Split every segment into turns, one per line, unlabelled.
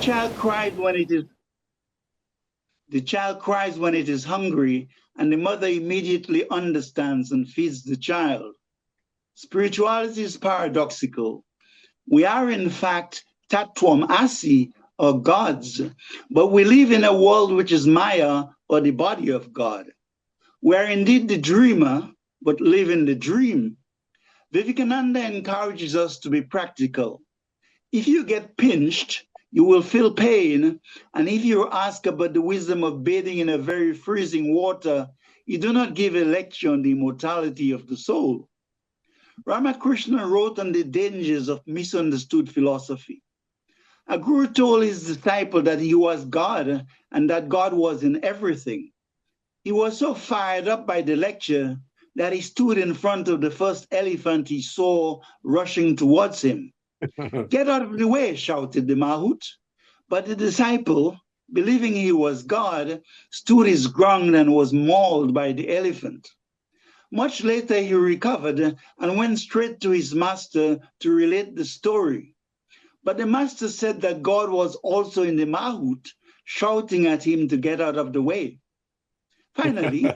child cries when it is the child cries when it is hungry, and the mother immediately understands and feeds the child. Spirituality is paradoxical. We are, in fact, Tattvam Asi, or gods, but we live in a world which is Maya, or the body of God. We are indeed the dreamer, but live in the dream. Vivekananda encourages us to be practical. If you get pinched, you will feel pain, and if you ask about the wisdom of bathing in a very freezing water, you do not give a lecture on the immortality of the soul. Ramakrishna wrote on the dangers of misunderstood philosophy. A guru told his disciple that he was God and that God was in everything. He was so fired up by the lecture that he stood in front of the first elephant he saw rushing towards him. Get out of the way, shouted the Mahout. But the disciple, believing he was God, stood his ground and was mauled by the elephant. Much later, he recovered and went straight to his master to relate the story. But the master said that God was also in the Mahout, shouting at him to get out of the way. Finally,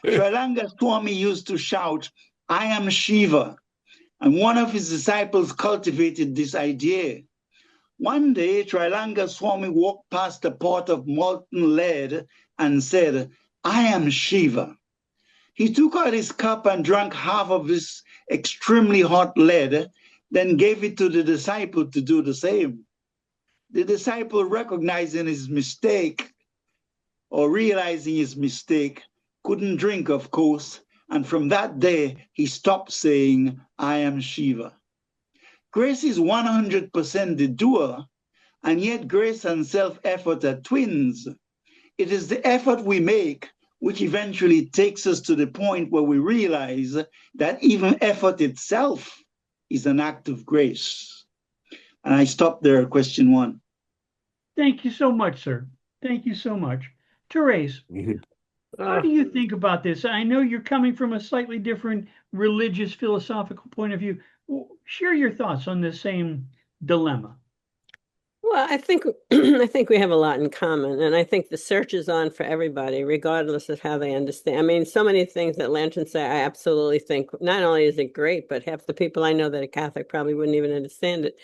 Srilanga Swami used to shout, "I am Shiva." And one of his disciples cultivated this idea. One day, Srilanga Swami walked past a pot of molten lead and said, "I am Shiva." He took out his cup and drank half of this extremely hot lead, then gave it to the disciple to do the same. The disciple, recognizing his mistake or realizing his mistake, couldn't drink, of course, and from that day, he stopped saying, "I am Shiva." Grace is 100% the doer, and yet grace and self-effort are twins. It is the effort we make which eventually takes us to the point where we realize that even effort itself is an act of grace. And I stop there at question 1.
Thank you so much, sir. Thank you so much. Therese, how do you think about this? I know you're coming from a slightly different religious, philosophical point of view. Share your thoughts on this same dilemma.
Well, I think I think we have a lot in common, and I think the search is on for everybody, regardless of how they understand. I mean, so many things that lanterns say, I absolutely think not only is it great, but half the people I know that are Catholic probably wouldn't even understand it,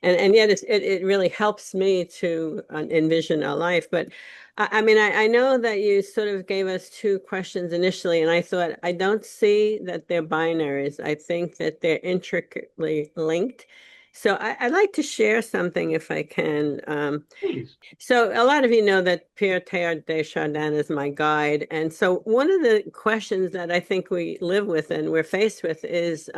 and yet it really helps me to envision our life. But I mean, I know that you sort of gave us two questions initially, and I thought I don't see that they're binaries. I think that they're intricately linked. So I'd like to share something if I can.
Please.
So a lot of you know that Pierre Teilhard de Chardin is my guide. And so one of the questions that I think we live with and we're faced with is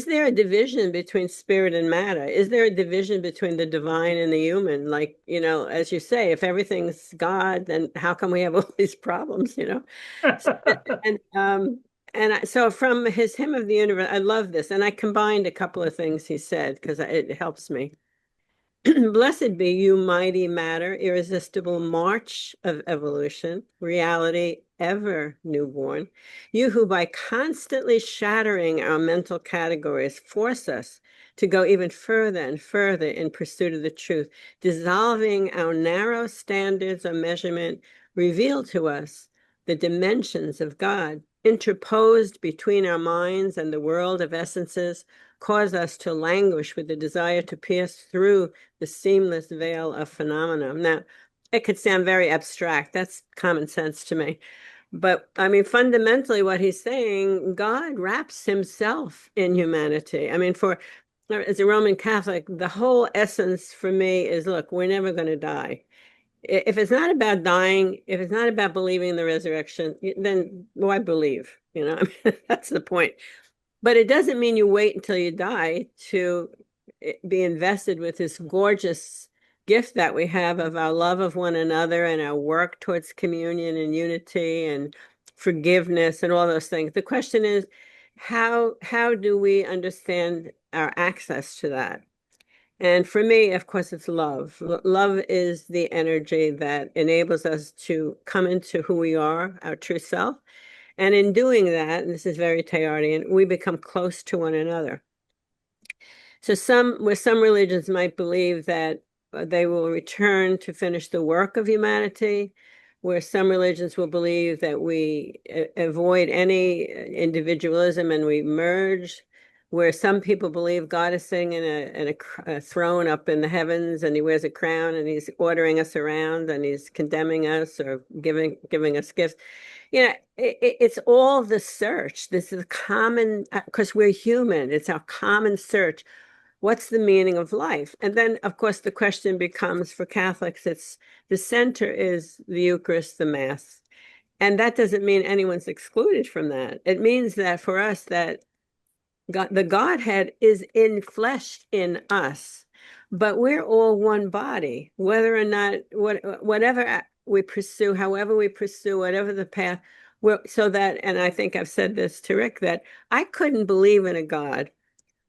there a division between spirit and matter? Is there a division between the divine and the human? Like, you know, as you say, if everything's God, then how come we have all these problems, you know? So from his Hymn of the Universe, I love this. And I combined a couple of things he said because it helps me. Blessed be you, mighty matter, irresistible march of evolution, reality ever newborn. You who by constantly shattering our mental categories force us to go even further and further in pursuit of the truth, dissolving our narrow standards of measurement, reveal to us the dimensions of God, interposed between our minds and the world of essences, cause us to languish with the desire to pierce through the seamless veil of phenomena. Now, it could sound very abstract. That's common sense to me. But I mean, fundamentally, what he's saying, God wraps himself in humanity. I mean, as a Roman Catholic, the whole essence for me is, look, we're never going to die. If it's not about dying, if it's not about believing in the resurrection, then why believe? You know, I mean, that's the point. But it doesn't mean you wait until you die to be invested with this gorgeous gift that we have of our love of one another and our work towards communion and unity and forgiveness and all those things. The question is, how do we understand our access to that? And for me, of course, it's love. Love is the energy that enables us to come into who we are, our true self. And in doing that, and this is very Teilhardian, we become close to one another. So some religions might believe that they will return to finish the work of humanity, where some religions will believe that we avoid any individualism and we merge, where some people believe God is sitting in a throne up in the heavens and he wears a crown and he's ordering us around and he's condemning us or giving us gifts. It's all the search. This is common, because we're human. It's our common search. What's the meaning of life? And then, of course, the question becomes for Catholics, it's the center is the Eucharist, the Mass. And that doesn't mean anyone's excluded from that. It means that for us, that God, the Godhead is infleshed in us, but we're all one body, whether or not, whatever we pursue, however we pursue, whatever the path. So that, and I think I've said this to Rick, that I couldn't believe in a God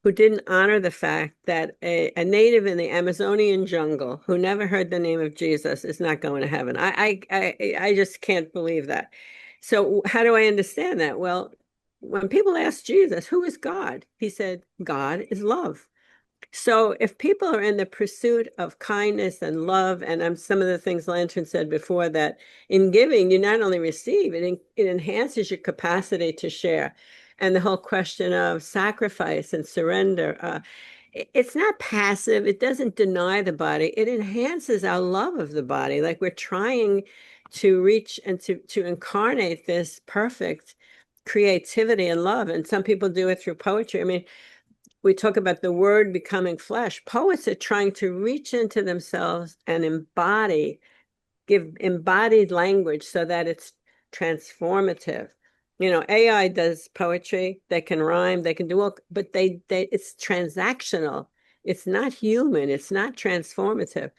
who didn't honor the fact that a native in the Amazonian jungle who never heard the name of Jesus is not going to heaven. I just can't believe that. So how do I understand that? Well, when people ask Jesus, who is God? He said, God is love. So if people are in the pursuit of kindness and love, and some of the things Lantern said before, that in giving, you not only receive, it enhances your capacity to share. And the whole question of sacrifice and surrender, it's not passive. It doesn't deny the body. It enhances our love of the body. Like we're trying to reach and to incarnate this perfect creativity and love. And some people do it through poetry. I mean, we talk about the word becoming flesh. Poets are trying to reach into themselves and give embodied language so that it's transformative. AI does poetry, they can rhyme, they can do all, but it's transactional. It's not human, it's not transformative.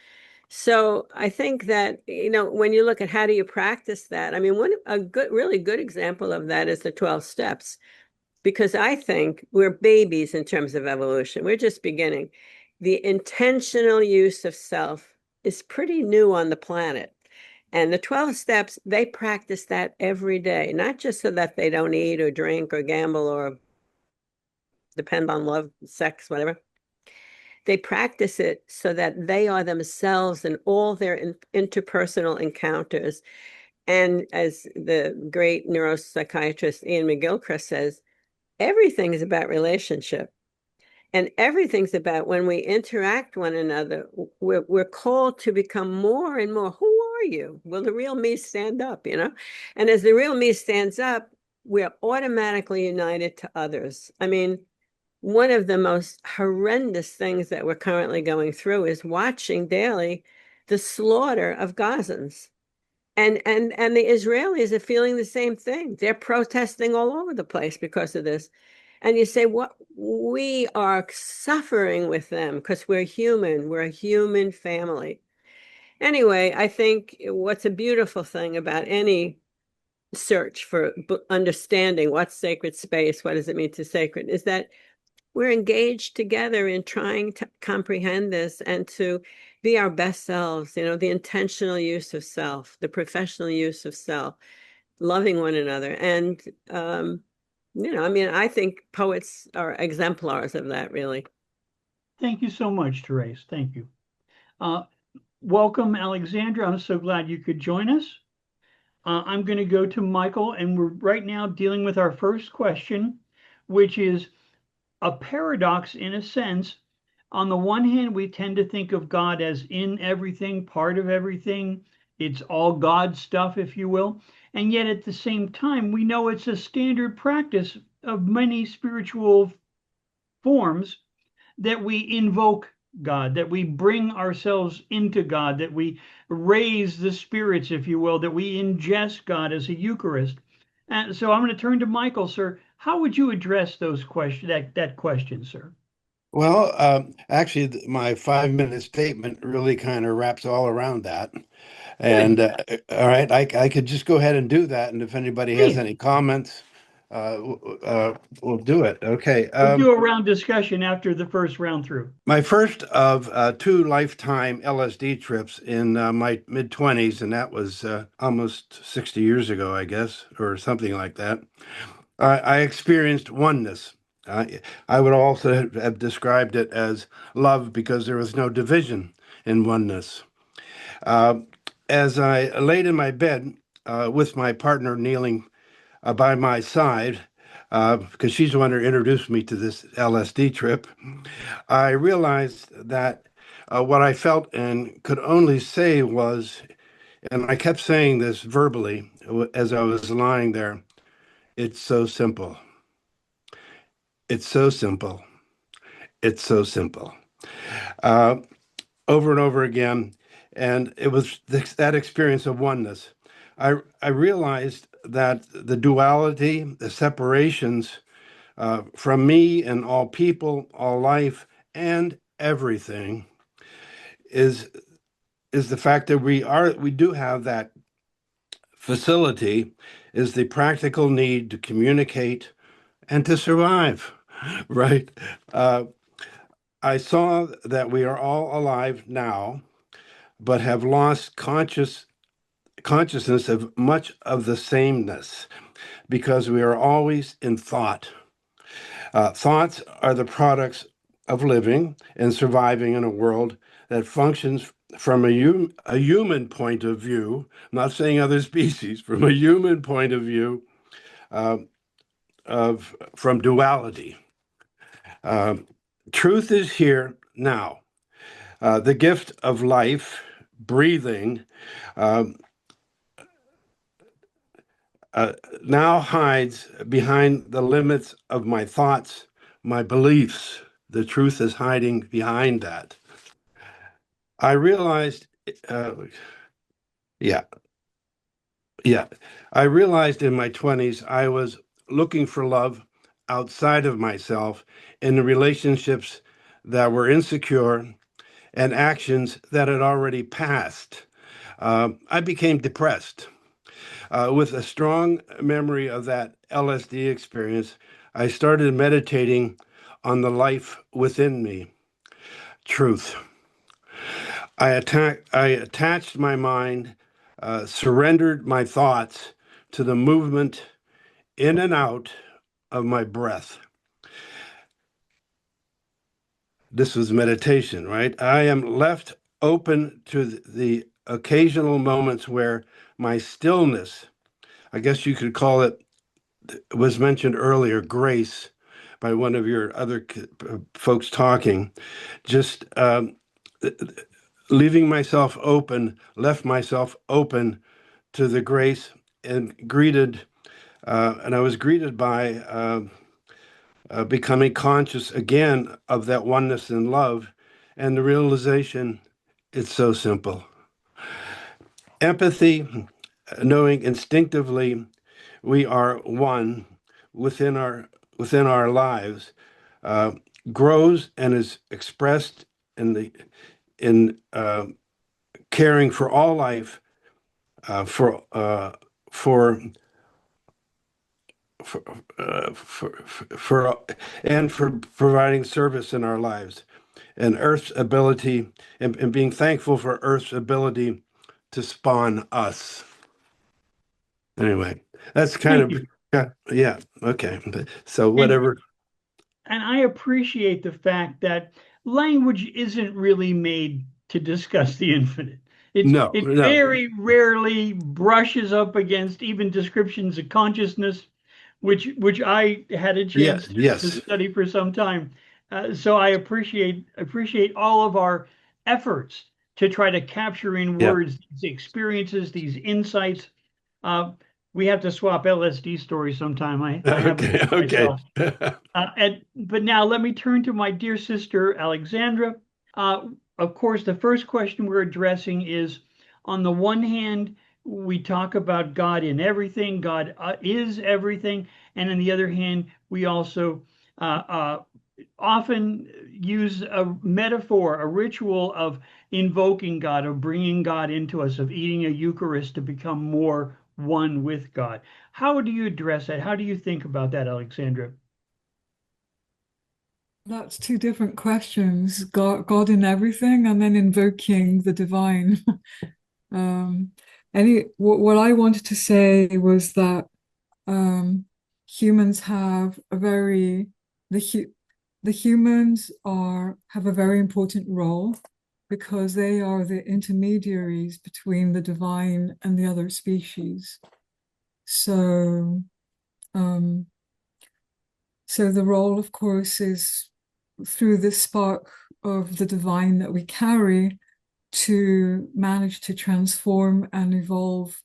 So I think that, when you look at how do you practice that, I mean, really good example of that is the 12 steps, because I think we're babies in terms of evolution. We're just beginning. The intentional use of self is pretty new on the planet. And the 12 steps, they practice that every day, not just so that they don't eat or drink or gamble or depend on love, sex, whatever. They practice it so that they are themselves in all their interpersonal encounters. And as the great neuropsychiatrist Ian McGilchrist says, everything is about relationship. And everything's about when we interact one another, we're called to become more and more. Who are you? Will the real me stand up, And as the real me stands up, we're automatically united to others. I mean, one of the most horrendous things that we're currently going through is watching daily the slaughter of Gazans. And the Israelis are feeling the same thing. They're protesting all over the place because of this. And you say, what? We are suffering with them because we're human. We're a human family. Anyway, I think what's a beautiful thing about any search for understanding what's sacred space, what does it mean to sacred, is that we're engaged together in trying to comprehend this and to be our best selves, the intentional use of self, the professional use of self, loving one another. And, I mean, I think poets are exemplars of that, really.
Thank you so much, Therese. Thank you. Welcome, Alexandra. I'm so glad you could join us. I'm going to go to Michael, and we're right now dealing with our first question, which is a paradox in a sense. On the one hand, we tend to think of God as in everything, part of everything. It's all God stuff, if you will. And yet at the same time, we know it's a standard practice of many spiritual forms that we invoke God, that we bring ourselves into God, that we raise the spirits, if you will, that we ingest God as a Eucharist. And so I'm going to turn to Michael, sir. How would you address that question, sir?
Well, actually, my 5-minute statement really kind of wraps all around that. And all right, I could just go ahead and do that. And if anybody has any comments, we'll do it. Okay.
We'll do a round discussion after the first round through.
My first of 2 lifetime LSD trips in my mid-20s, and that was almost 60 years ago, I guess, or something like that. I experienced oneness. I would also have described it as love because there was no division in oneness. As I laid in my bed with my partner kneeling by my side, because she's the one who introduced me to this LSD trip, I realized that what I felt and could only say was, and I kept saying this verbally as I was lying there, it's so simple. It's so simple. It's so simple. Uh, Over and over again. And it was that experience of oneness. I realized that the duality, the separations from me and all people, all life, and everything is the fact that we do have that facility, is the practical need to communicate and to survive, right? I saw that we are all alive now, but have lost consciousness of much of the sameness because we are always in thought. Thoughts are the products of living and surviving in a world that functions from a human point of view. I'm not saying other species, from a human point of view, uh, from duality. Truth is here now. The gift of life, breathing, now hides behind the limits of my thoughts, my beliefs. The truth is hiding behind that. I realized, uh, yeah, yeah. I realized in my 20s I was looking for love outside of myself in the relationships that were insecure and actions that had already passed. I became depressed. With a strong memory of that LSD experience, I started meditating on the life within me, truth. I attached my mind, surrendered my thoughts to the movement in and out of my breath. This was meditation, right? I am left open to the occasional moments where my stillness, I guess you could call it, was mentioned earlier, grace, by one of your other folks talking, just leaving myself open, left myself open to the grace and I was greeted by becoming conscious again of that oneness and love and the realization it's so simple. Empathy, knowing instinctively we are one within our lives, grows and is expressed in caring for all life, for for, for and for providing service in our lives, and Earth's ability, and being thankful for Earth's ability to spawn us. Anyway, that's kind
Thank
of
you.
yeah, okay. So whatever.
And I appreciate the fact that language isn't really made to discuss the infinite.
No,
It
no.
very rarely brushes up against even descriptions of consciousness, which I had a
Yeah,
chance to
yes.
study for some time. So I appreciate all of our efforts to try to capture in
Yeah.
words these experiences, these insights. Uh, we have to swap LSD stories sometime. I have
Okay,
one
okay.
myself. But now let me turn to my dear sister, Alexandra. Of course, the first question we're addressing is, on the one hand, we talk about God in everything, God is everything. And on the other hand, we also often use a metaphor, a ritual of invoking God, of bringing God into us, of eating a Eucharist to become more one with God. How do you address that? How do you think about that, Alexandra?
That's two different questions. God in everything and then invoking the divine. um, what I wanted to say was that humans have a very the humans have a very important role because they are the intermediaries between the divine and the other species. So, so the role, of course, is through this spark of the divine that we carry to manage to transform and evolve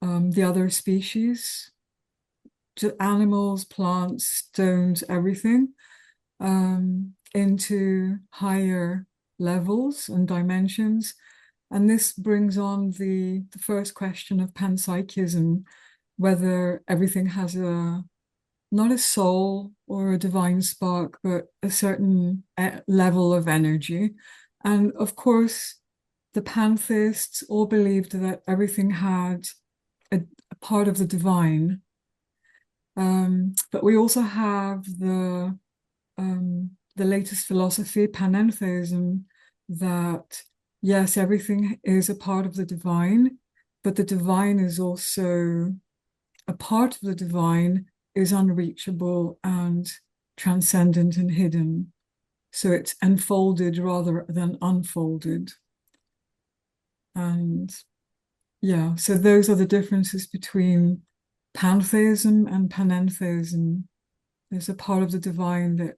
the other species, to animals, plants, stones, everything, into higher levels and dimensions. And this brings on the first question of panpsychism, whether everything has not a soul or a divine spark, but a certain level of energy. And of course, the pantheists all believed that everything had a part of the divine. But we also have the latest philosophy, panentheism, that yes, everything is a part of the divine, but the divine is also a part of the divine is unreachable and transcendent and hidden. So it's enfolded rather than unfolded. And yeah, so those are the differences between pantheism and panentheism. There's a part of the divine that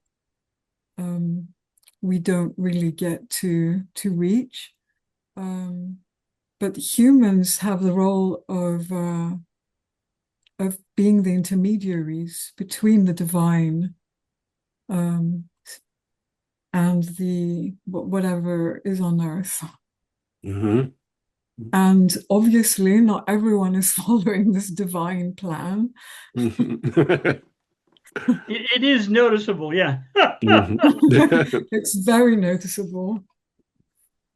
we don't really get to reach. But humans have the role of being the intermediaries between the divine and the whatever is on earth.
Mm-hmm.
And obviously, not everyone is following this divine plan.
It is noticeable, yeah.
It's very noticeable.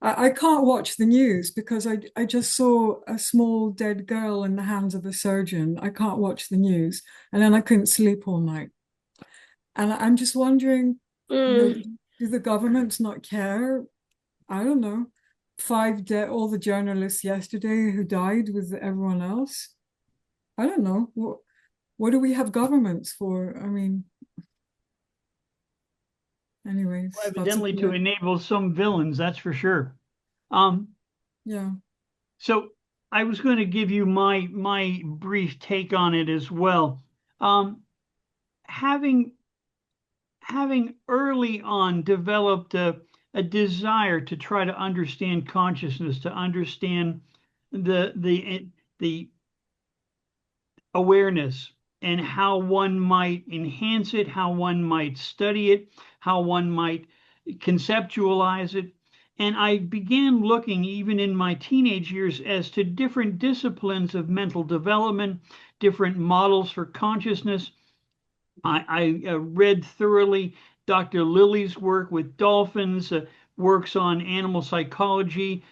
I can't watch the news because I just saw a small dead girl in the hands of a surgeon. I can't watch the news. And then I couldn't sleep all night. And I'm just wondering, do the governments not care? I don't know. All the journalists yesterday who died with everyone else. I don't know. What do we have governments for? I mean, anyways.
Well, evidently to enable some villains, that's for sure.
Yeah.
So I was going to give you my brief take on it as well. Having early on developed a desire to try to understand consciousness, to understand the awareness and how one might enhance it, how one might study it, how one might conceptualize it. And I began looking even in my teenage years as to different disciplines of mental development, different models for consciousness. I read thoroughly Dr. Lilly's work with dolphins, works on animal psychology,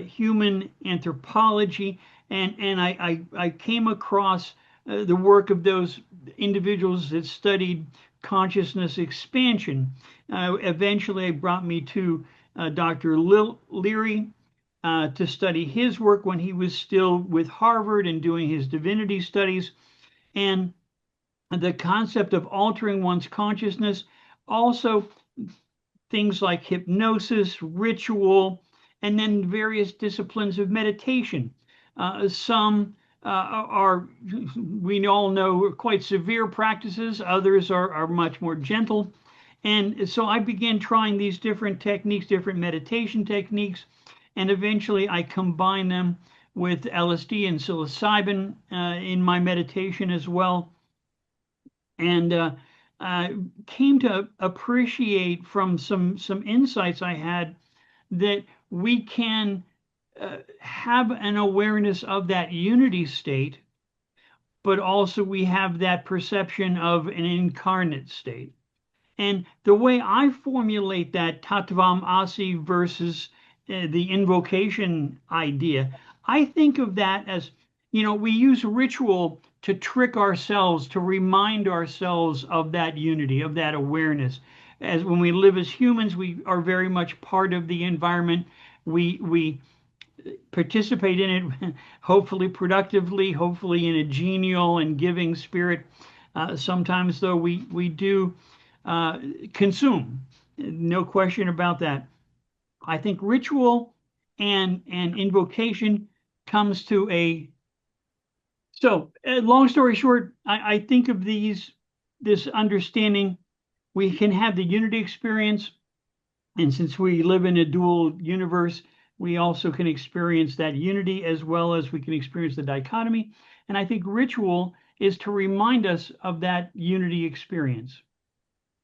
human anthropology, and I came across the work of those individuals that studied consciousness expansion. Eventually, it brought me to Dr. Leary to study his work when he was still with Harvard and doing his divinity studies. And the concept of altering one's consciousness, also things like hypnosis, ritual, and then various disciplines of meditation. Some are, we all know, quite severe practices. Others are much more gentle. And so I began trying these different techniques, different meditation techniques, and eventually I combined them with LSD and psilocybin in my meditation as well. And came to appreciate from some insights I had that we can have an awareness of that unity state, but also we have that perception of an incarnate state. And the way I formulate that Tattvam Asi versus the invocation idea, I think of that as, we use ritual to trick ourselves, to remind ourselves of that unity, of that awareness. As when we live as humans, we are very much part of the environment. We participate in it, hopefully productively, hopefully in a genial and giving spirit. Sometimes, though, we do consume. No question about that. I think ritual and invocation comes to a. So, long story short, I think of this understanding. We can have the unity experience, and since we live in a dual universe, we also can experience that unity as well as we can experience the dichotomy. And I think ritual is to remind us of that unity experience.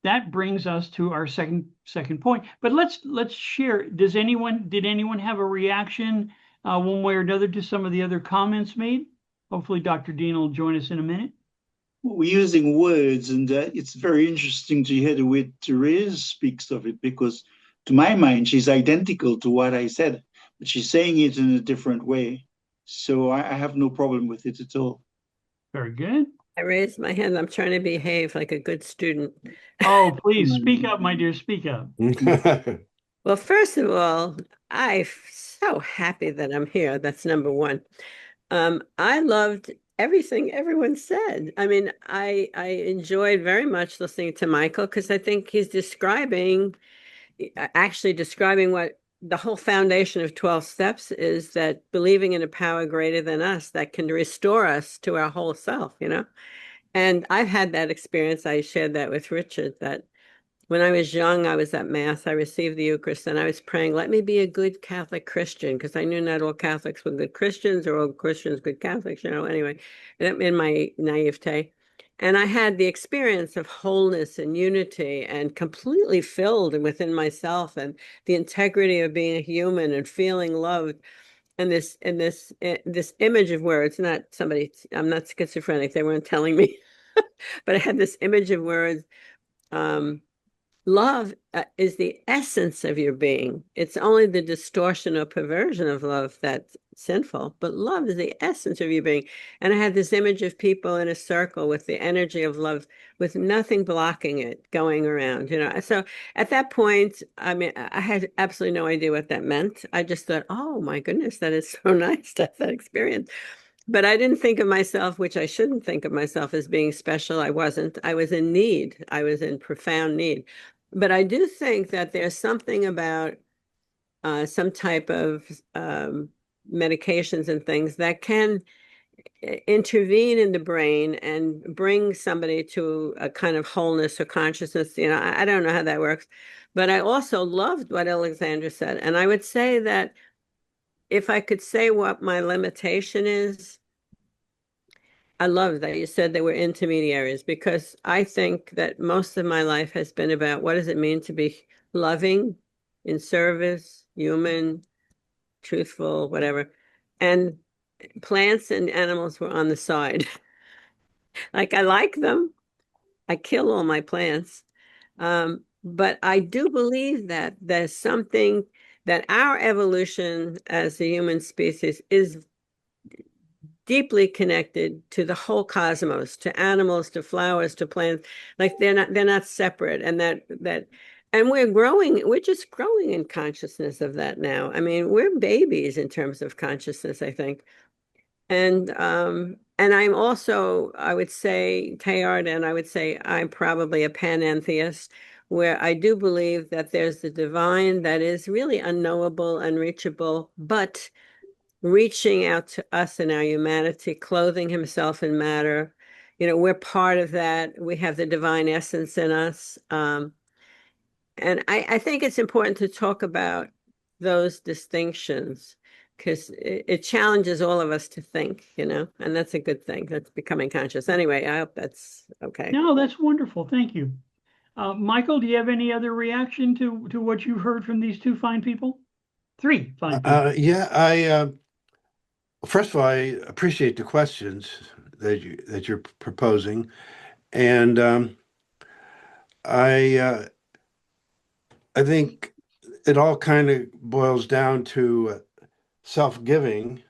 That brings us to our second point. But let's share. Did anyone have a reaction one way or another to some of the other comments made? Hopefully, Dr. Dean will join us in a minute.
We're using words, and it's very interesting to hear the way Therese speaks of it, because to my mind, she's identical to what I said, but she's saying it in a different way. So I have no problem with it at all.
Very good.
I raised my hand. I'm trying to behave like a good student.
Oh, please speak up, my dear. Speak up.
Well, first of all, I'm so happy that I'm here. That's number one. I loved everything everyone said. I mean, I enjoyed very much listening to Michael because I think he's actually describing what the whole foundation of 12 steps is, that believing in a power greater than us that can restore us to our whole self, you know? And I've had that experience. I shared that with Richard, that when I was young, I was at Mass, I received the Eucharist, and I was praying, let me be a good Catholic Christian, because I knew not all Catholics were good Christians or all Christians good Catholics, you know, anyway, in my naivete. And I had the experience of wholeness and unity and completely filled within myself, and the integrity of being a human and feeling loved. And this image of words, I'm not schizophrenic, they weren't telling me, but I had this image of words. Love is the essence of your being. It's only the distortion or perversion of love that's sinful, but love is the essence of your being. And I had this image of people in a circle with the energy of love, with nothing blocking it going around, you know. So at that point, I mean, I had absolutely no idea what that meant. I just thought, oh my goodness, that is so nice to have that experience. But I didn't think of myself, which I shouldn't think of myself, as being special. I wasn't. I was in need. I was in profound need. But I do think that there's something about some type of medications and things that can intervene in the brain and bring somebody to a kind of wholeness or consciousness. You know, I don't know how that works. But I also loved what Alexandra said. And I would say that if I could say what my limitation is, I love that you said they were intermediaries, because I think that most of my life has been about what does it mean to be loving, in service, human, truthful, whatever. And plants and animals were on the side. Like, I like them. I kill all my plants. But I do believe that there's something that our evolution as a human species is deeply connected to the whole cosmos, to animals, to flowers, to plants. Like, they're not separate. And and we're just growing in consciousness of that now. I mean, we're babies in terms of consciousness, I think. And I'm also, I would say, Teilhard, and I would say I'm probably a panentheist, where I do believe that there's the divine that is really unknowable, unreachable, but reaching out to us in our humanity, clothing himself in matter. You know, we're part of that. We have the divine essence in us. And I think it's important to talk about those distinctions, because it challenges all of us to think, you know, and that's a good thing. That's becoming conscious. Anyway, I hope that's okay.
No, that's wonderful. Thank you. Michael, do you have any other reaction to what you heard from these two fine people? Three fine people.
Yeah, first of all, I appreciate the questions that you're proposing, and I think it all kind of boils down to self-giving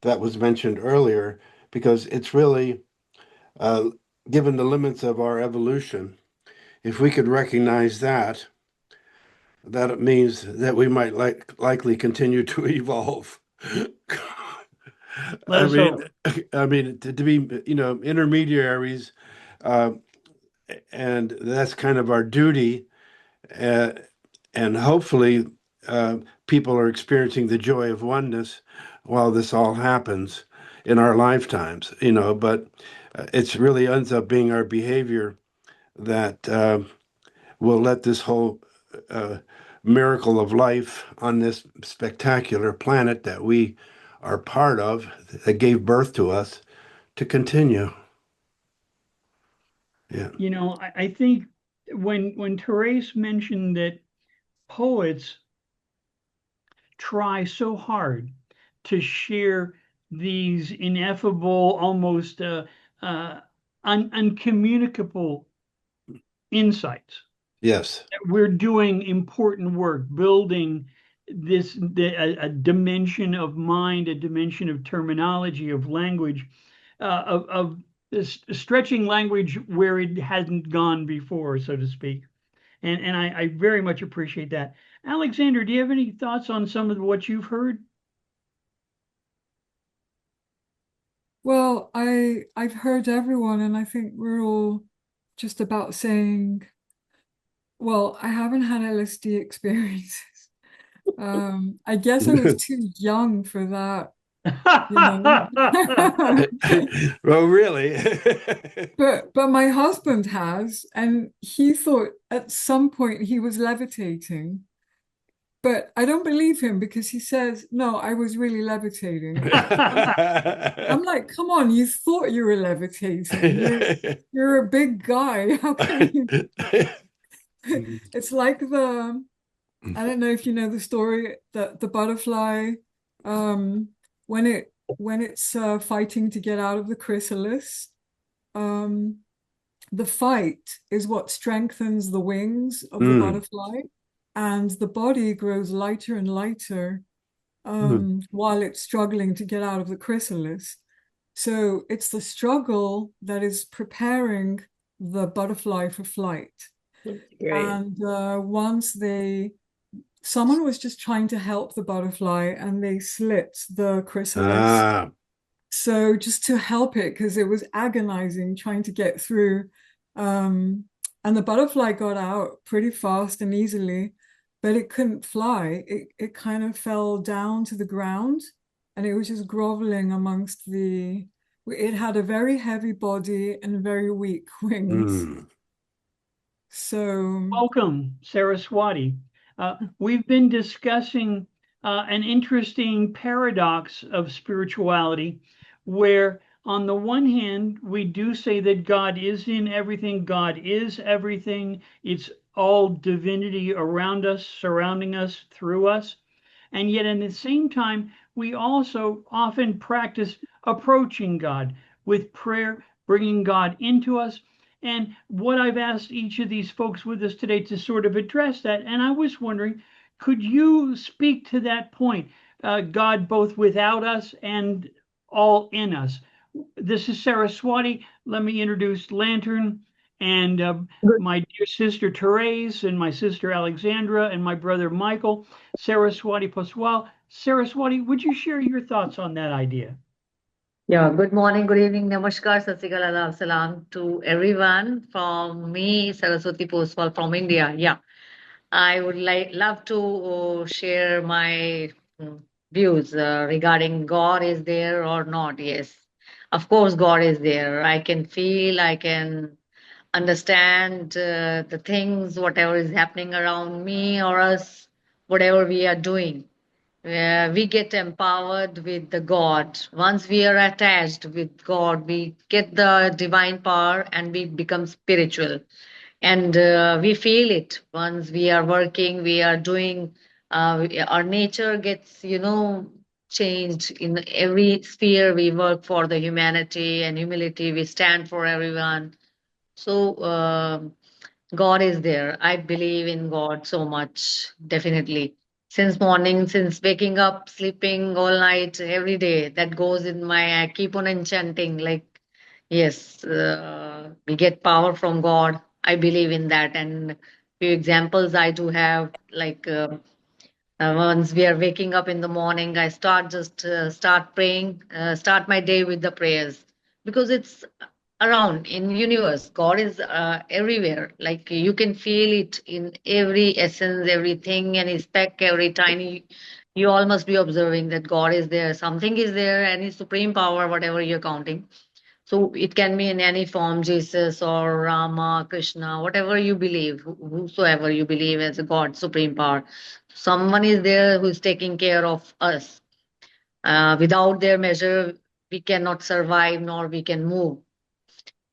that was mentioned earlier, because it's really given the limits of our evolution. If we could recognize that it means that we might likely continue to evolve. I mean, to be, you know, intermediaries, and that's kind of our duty. And hopefully, people are experiencing the joy of oneness while this all happens in our lifetimes, but it's really ends up being our behavior that will let this whole miracle of life on this spectacular planet that we are part of, that gave birth to us, to continue. Yeah.
I think when Therese mentioned that poets try so hard to share these ineffable, almost uncommunicable insights.
Yes.
We're doing important work, building a dimension of mind, a dimension of terminology, of language, of this stretching language where it hadn't gone before, so to speak. And I very much appreciate that. Alexander, do you have any thoughts on some of what you've heard?
Well, I've heard everyone, and I think we're all just about saying, well, I haven't had LSD experiences. I guess I was too young for that, you know.
Well, really?
But my husband has, and he thought at some point he was levitating. But I don't believe him because he says, no, I was really levitating. I'm like, come on, you thought you were levitating. You're a big guy. How can you? It's like I don't know if you know the story that the butterfly, when it's fighting to get out of the chrysalis, the fight is what strengthens the wings of the butterfly, and the body grows lighter and lighter while it's struggling to get out of the chrysalis. So it's the struggle that is preparing the butterfly for flight.
Great.
And someone was just trying to help the butterfly, and they slit the chrysalis. So just to help it, because it was agonizing trying to get through. And the butterfly got out pretty fast and easily, but it couldn't fly. It kind of fell down to the ground, and it was just groveling amongst it had a very heavy body and very weak wings. So
welcome, Saraswati. We've been discussing an interesting paradox of spirituality, where on the one hand, we do say that God is in everything, God is everything, it's all divinity around us, surrounding us, through us. And yet, at the same time, we also often practice approaching God with prayer, bringing God into us. And what I've asked each of these folks with us today to sort of address that, and I was wondering, could you speak to that point? God both without us and all in us. This is Saraswati. Let me introduce Lantern and my dear sister Therese and my sister Alexandra and my brother Michael, Saraswati Poswal. Saraswati, would you share your thoughts on that idea?
Yeah, good morning, good evening, namaskar, sat sri akal, adab, salam to everyone from me, Saraswati Poswal from India. Yeah, I would love to share my views regarding God is there or not. Yes, of course, God is there. I can feel, I can understand the things, whatever is happening around me or us, whatever we are doing. We get empowered with the God. Once we are attached with God, we get the divine power and we become spiritual. And we feel it once we are working, we are doing, our nature gets, changed in every sphere. We work for the humanity and humility. We stand for everyone. So God is there. I believe in God so much, definitely. Since morning, since waking up, sleeping all night, every day, that goes in I keep on enchanting. Like, yes, we get power from God. I believe in that. And few examples I do have, like once we are waking up in the morning, I start praying, start my day with the prayers, because it's around in universe. God is everywhere. Like you can feel it in every essence, everything, any speck, every tiny. You all must be observing that God is there. Something is there, any supreme power, whatever you're counting. So it can be in any form, Jesus or Rama, Krishna, whatever you believe, whosoever you believe as a God, supreme power. Someone is there who is taking care of us. Without their measure, we cannot survive nor we can move.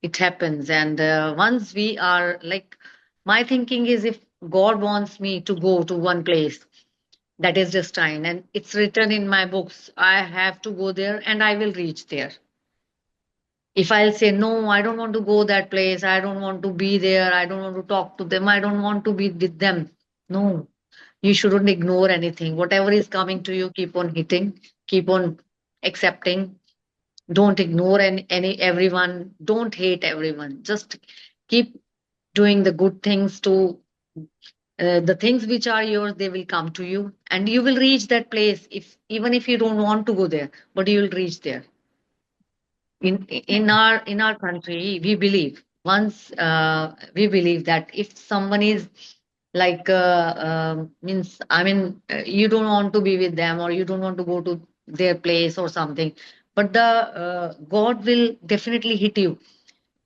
It happens. And once we are like, my thinking is if God wants me to go to one place, that is destined, and it's written in my books, I have to go there and I will reach there. If I'll say, no, I don't want to go that place, I don't want to be there, I don't want to talk to them, I don't want to be with them. No, you shouldn't ignore anything. Whatever is coming to you, keep on hitting, keep on accepting. Don't ignore any everyone. Don't hate everyone. Just keep doing the good things to the things which are yours, they will come to you and you will reach that place if even if you don't want to go there, but you will reach there. In our country, we believe once we believe that if someone is like means I mean you don't want to be with them or you don't want to go to their place or something, but the God will definitely hit you.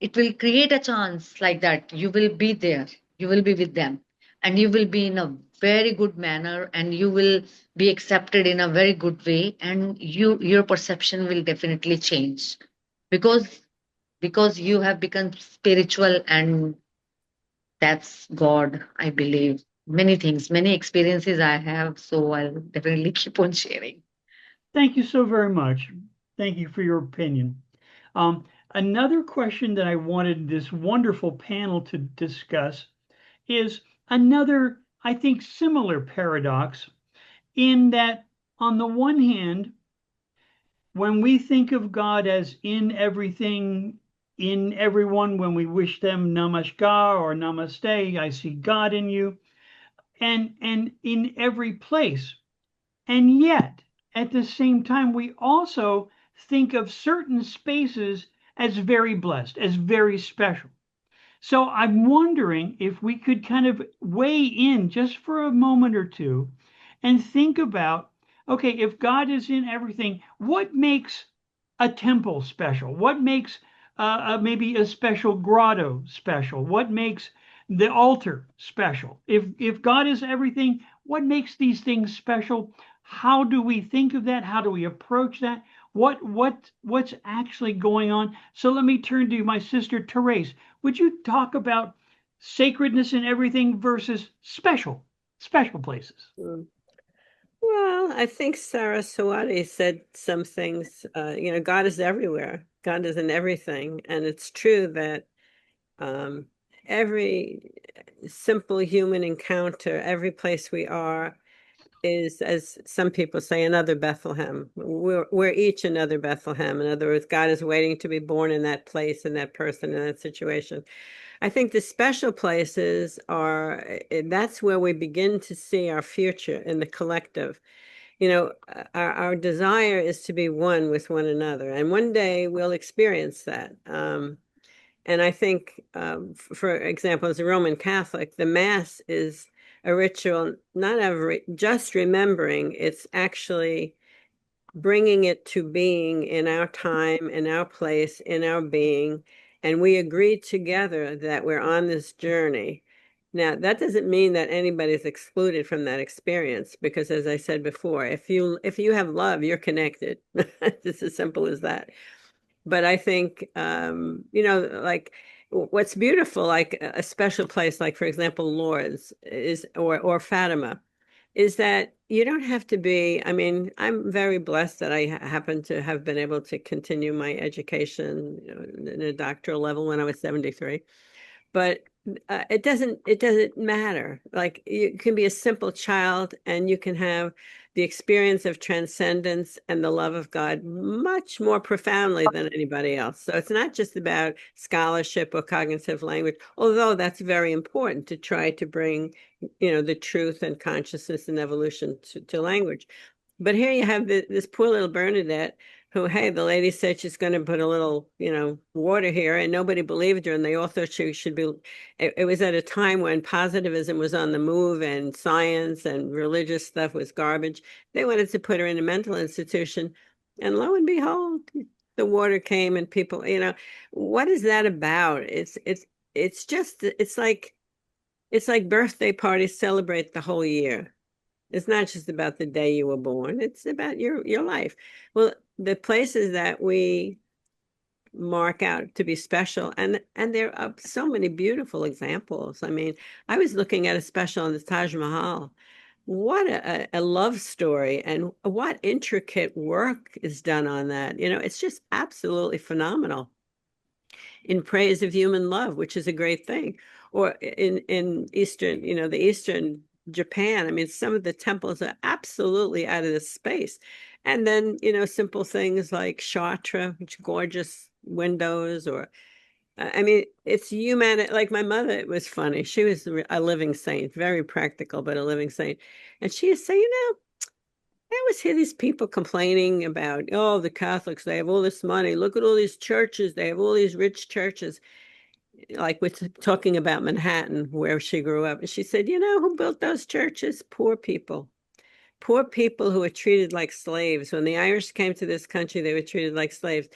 It will create a chance like that you will be there, you will be with them, and you will be in a very good manner and you will be accepted in a very good way, and your perception will definitely change because you have become spiritual, and that's God, I believe. Many things, many experiences I have, so I'll definitely keep on sharing.
Thank you so very much. Thank you for your opinion. Another question that I wanted this wonderful panel to discuss is another, I think, similar paradox in that, on the one hand, when we think of God as in everything, in everyone, when we wish them namaskar or namaste, I see God in you, and in every place. And yet, at the same time, we also think of certain spaces as very blessed, as very special. So I'm wondering if we could kind of weigh in just for a moment or two and think about, okay, if God is in everything, what makes a temple special? What makes maybe a special grotto special? What makes the altar special? If God is everything, what makes these things special? How do we think of that? How do we approach that? What's actually going on? So let me turn to my sister Therese. Would you talk about sacredness in everything versus special places?
Well, I think Saraswati said some things, God is everywhere. God is in everything. And it's true that every simple human encounter, every place we are, is, as some people say, another Bethlehem. We're each another Bethlehem. In other words, God is waiting to be born in that place, in that person, in that situation. I think the special places that's where we begin to see our future in the collective. Our desire is to be one with one another, and one day we'll experience that. And I think, for example, as a Roman Catholic, the Mass is a ritual, not of just remembering, it's actually bringing it to being in our time, in our place, in our being. And we agreed together that we're on this journey. Now, that doesn't mean that anybody's excluded from that experience, because as I said before, if you have love, you're connected. It's as simple as that. But I think, like what's beautiful, like a special place, like, for example, Lourdes or Fatima, is that you don't have to be, I mean, I'm very blessed that I happen to have been able to continue my education in a doctoral level when I was 73. But it doesn't matter. Like, you can be a simple child and you can have the experience of transcendence and the love of God much more profoundly than anybody else. So it's not just about scholarship or cognitive language, although that's very important to try to bring, the truth and consciousness and evolution to language. But here you have this poor little Bernadette who, hey, the lady said she's going to put a little, water here, and nobody believed her, and they all thought she should be. It was at a time when positivism was on the move, and science and religious stuff was garbage. They wanted to put her in a mental institution, and lo and behold, the water came, and people, what is that about? It's just, it's like birthday parties celebrate the whole year. It's not just about the day you were born. It's about your life. Well, the places that we mark out to be special, and there are so many beautiful examples. I mean, I was looking at a special on the Taj Mahal. What a love story, and what intricate work is done on that. It's just absolutely phenomenal, in praise of human love, which is a great thing. Or in Eastern, the Eastern Japan, I mean, some of the temples are absolutely out of this space. And then, simple things like Chartres, which gorgeous windows, or I mean, it's human. Like my mother, it was funny. She was a living saint, very practical, but a living saint. And she would say, I always hear these people complaining about, oh, the Catholics, they have all this money. Look at all these churches. They have all these rich churches. Like we're talking about Manhattan, where she grew up. And she said, who built those churches? Poor people. Poor people who were treated like slaves. When the Irish came to this country, they were treated like slaves.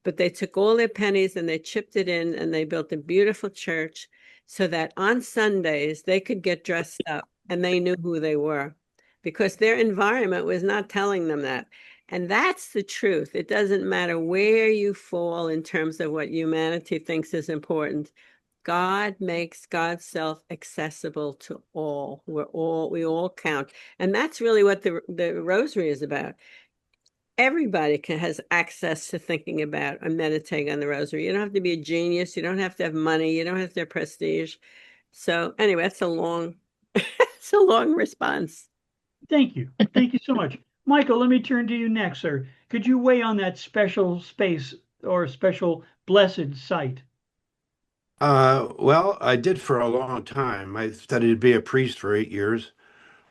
But they took all their pennies and they chipped it in, and they built a beautiful church so that on Sundays they could get dressed up and they knew who they were, because their environment was not telling them that. And that's the truth. It doesn't matter where you fall in terms of what humanity thinks is important. God makes God's self accessible to all. We all count. And that's really what the rosary is about. Everybody has access to thinking about and meditating on the rosary. You don't have to be a genius. You don't have to have money. You don't have to have prestige. So anyway, that's a long, it's a long response.
Thank you. Thank you so much. Michael, let me turn to you next, sir. Could you weigh on that special space or special blessed site?
Well, I did for a long time. I studied to be a priest for 8 years.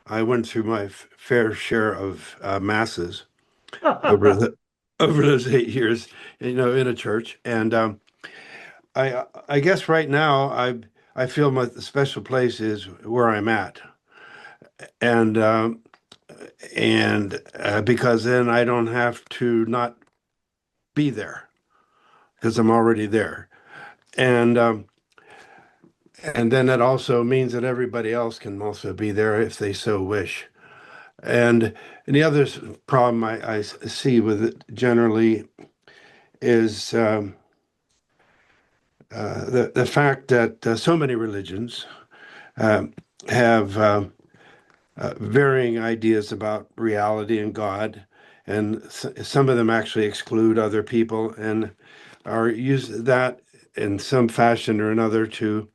I went through my fair share of masses over those 8 years, in a church. And I guess right now I feel the special place is where I'm at, and because then I don't have to not be there because I'm already there, and then it also means that everybody else can also be there if they so wish. And the other problem I see with it generally is the fact that so many religions have varying ideas about reality and God, and some of them actually exclude other people and are use that in some fashion or another to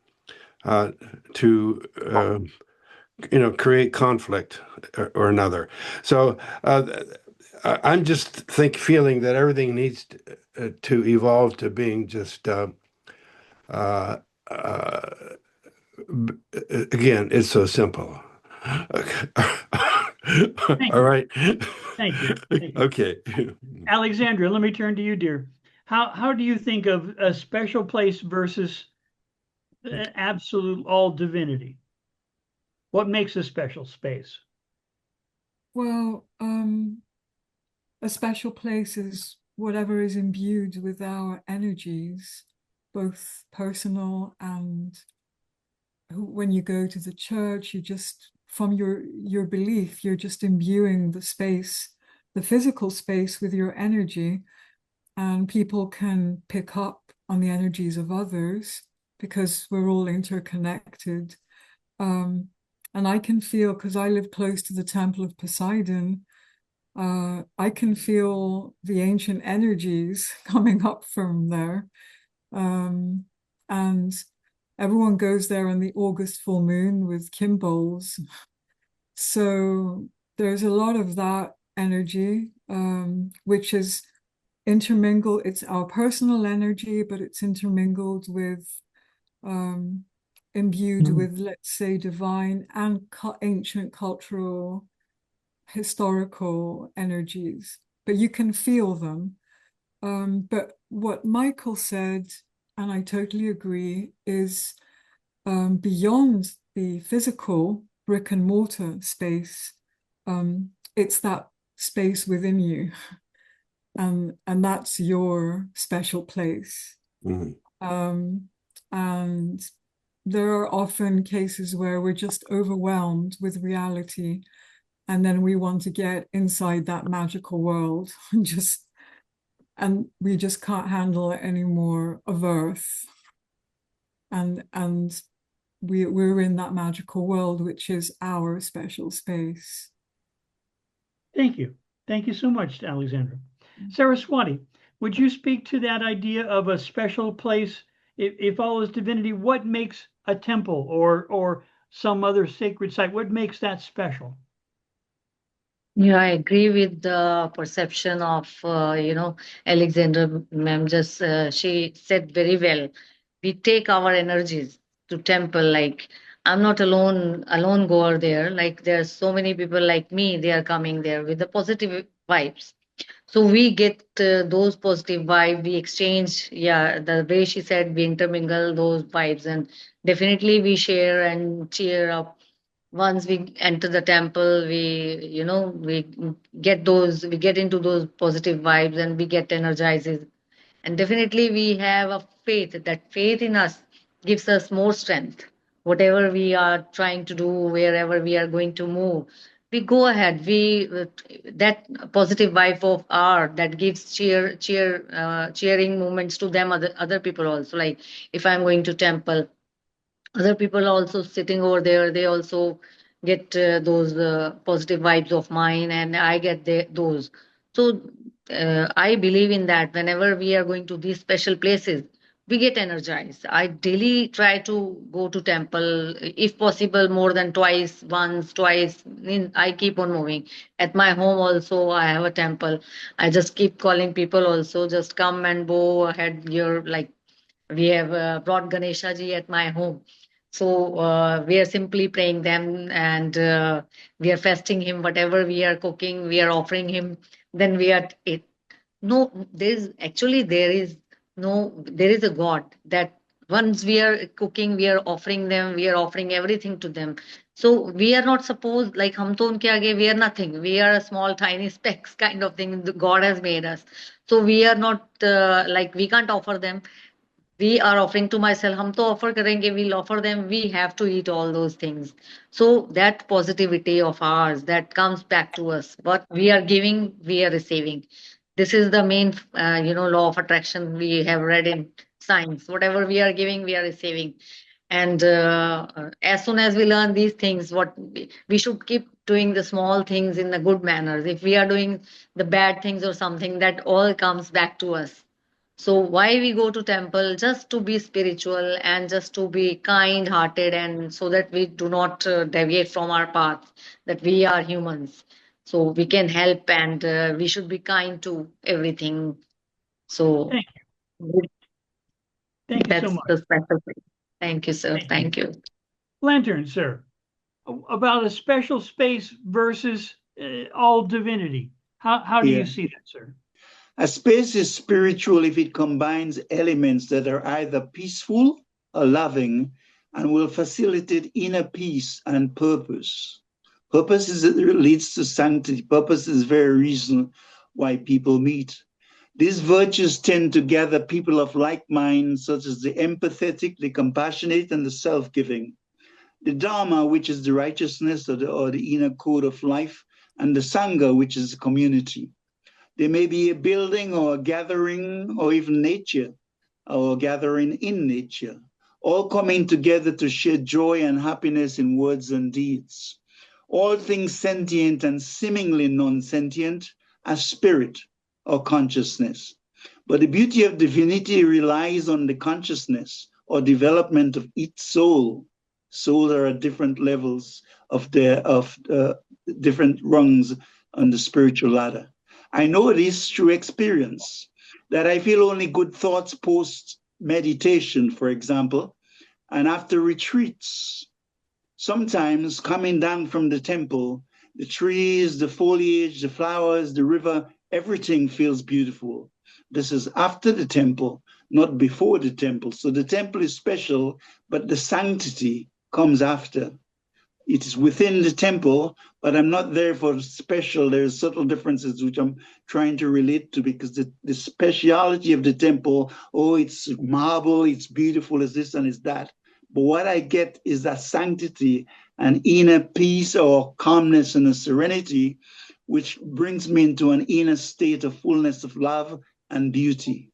create conflict or another. So I'm just feeling that everything needs to evolve to being just again, it's so simple. All right.
Thank you. Thank you.
Okay.
Alexandra, let me turn to you, dear. How do you think of a special place versus absolute all divinity? What makes a special space?
Well, a special place is whatever is imbued with our energies, both personal and when you go to the church, you just, from your belief, you're just imbuing the space, the physical space, with your energy, and people can pick up on the energies of others because we're all interconnected. And I can feel, because I live close to the Temple of Poseidon, I can feel the ancient energies coming up from there. And everyone goes there on the August full moon with kimbols. So there's a lot of that energy, which is intermingled. It's our personal energy, but it's intermingled with, imbued with, let's say, divine and ancient cultural, historical energies. But you can feel them. But what Michael said, and I totally agree, is beyond the physical brick and mortar space, it's that space within you. And that's your special place. And there are often cases where we're just overwhelmed with reality, and then we want to get inside that magical world and we just can't handle it anymore of Earth. And we're in that magical world, which is our special space.
Thank you. Thank you so much, Alexandra. Saraswati, would you speak to that idea of a special place? If all is divinity, what makes a temple or some other sacred site? What makes that special?
Yeah, I agree with the perception of, Alexandra ma'am. Just she said very well. We take our energies to temple. Like I'm not alone goer there. Like there are so many people like me. They are coming there with the positive vibes. So we get those positive vibes. We exchange. Yeah, the way she said, we intermingle those vibes, and definitely we share and cheer up once we enter the temple. We get into those positive vibes and we get energized, and definitely we have a faith. That faith in us gives us more strength. Whatever we are trying to do, wherever we are going to move, we go ahead. We That positive vibe of art that gives cheering moments to them, other people also. Like if I'm going to temple, other people are also sitting over there. They also get those positive vibes of mine, and I get those. So I believe in that. Whenever we are going to these special places, we get energized. I daily try to go to temple, if possible more than twice, once, twice. I keep on moving. At my home also I have a temple. I just keep calling people also, just come and go ahead. You're like, we have brought Ganesha ji at my home. So we are simply praying them, and we are fasting him. Whatever we are cooking, we are offering him. Then we are it. No, there is a God that once we are cooking, we are offering them. We are offering everything to them. So we are not supposed like hum to unke aage, we are nothing. We are a small tiny specks kind of thing. God has made us. So we are not like we can't offer them. We are offering to myself, hum to offer karenge, we'll offer them. We have to eat all those things. So that positivity of ours that comes back to us, what we are giving, we are receiving. This is the main law of attraction. We have read in science, whatever we are giving, we are receiving. And as soon as we learn these things, we should keep doing the small things in the good manners. If we are doing the bad things or something, that all comes back to us. So why we go to temple? Just to be spiritual and just to be kind hearted, and so that we do not deviate from our path, that we are humans. So we can help, and we should be kind to everything. So
Thank you. Thank you so
that's
much.
the special thing. Thank you, sir.
Thank
Thank you.
Lantern, sir, about a special space versus all divinity. How do
Yeah.
you see that, sir?
A space is spiritual if it combines elements that are either peaceful or loving and will facilitate inner peace and purpose. Purpose leads to sanctity. Purpose is the very reason why people meet. These virtues tend to gather people of like mind, such as the empathetic, the compassionate, and the self-giving. The Dharma, which is the righteousness or the inner code of life, and the Sangha, which is community. There may be a building or a gathering or even nature or a gathering in nature, all coming together to share joy and happiness in words and deeds. All things sentient and seemingly non-sentient are spirit or consciousness. But the beauty of divinity relies on the consciousness or development of each soul. Souls are at different levels of different rungs on the spiritual ladder. I know this through experience, that I feel only good thoughts post meditation, for example, and after retreats. Sometimes coming down from the temple, the trees, the foliage, the flowers, the river, everything feels beautiful. This is after the temple, not before the temple. So the temple is special, but the sanctity comes after. It is within the temple, but I'm not there for special. There's subtle differences which I'm trying to relate to, because the speciality of the temple, oh, it's marble, it's beautiful, it's this and it's that. But what I get is that sanctity, an inner peace or calmness and a serenity, which brings me into an inner state of fullness of love and beauty.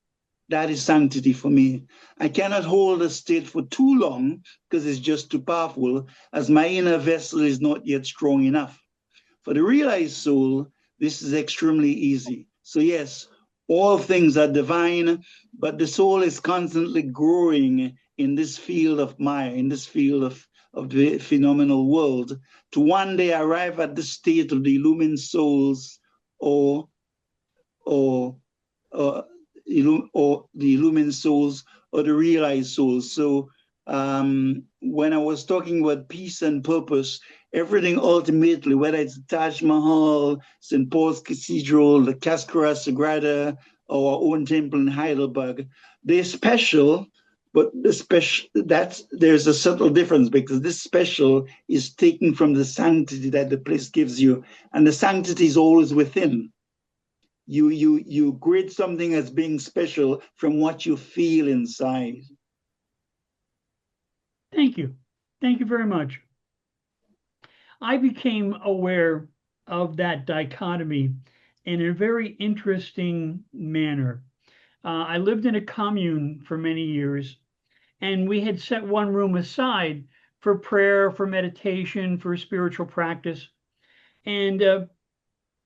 That is sanctity for me. I cannot hold a state for too long because it's just too powerful, as my inner vessel is not yet strong enough. For the realized soul, this is extremely easy. So yes, all things are divine, but the soul is constantly growing in this field of Maya, in this field of the phenomenal world, to one day arrive at the state of the illumined souls or the illumined souls or the realized souls. So when I was talking about peace and purpose, everything ultimately, whether it's the Taj Mahal, St. Paul's Cathedral, the Cascara Sagrada, or our own temple in Heidelberg, they're special, but there's a subtle difference, because this special is taken from the sanctity that the place gives you, and the sanctity is always within. You grade something as being special from what you feel inside.
Thank you. Thank you very much. I became aware of that dichotomy in a very interesting manner. I lived in a commune for many years, and we had set one room aside for prayer, for meditation, for spiritual practice. And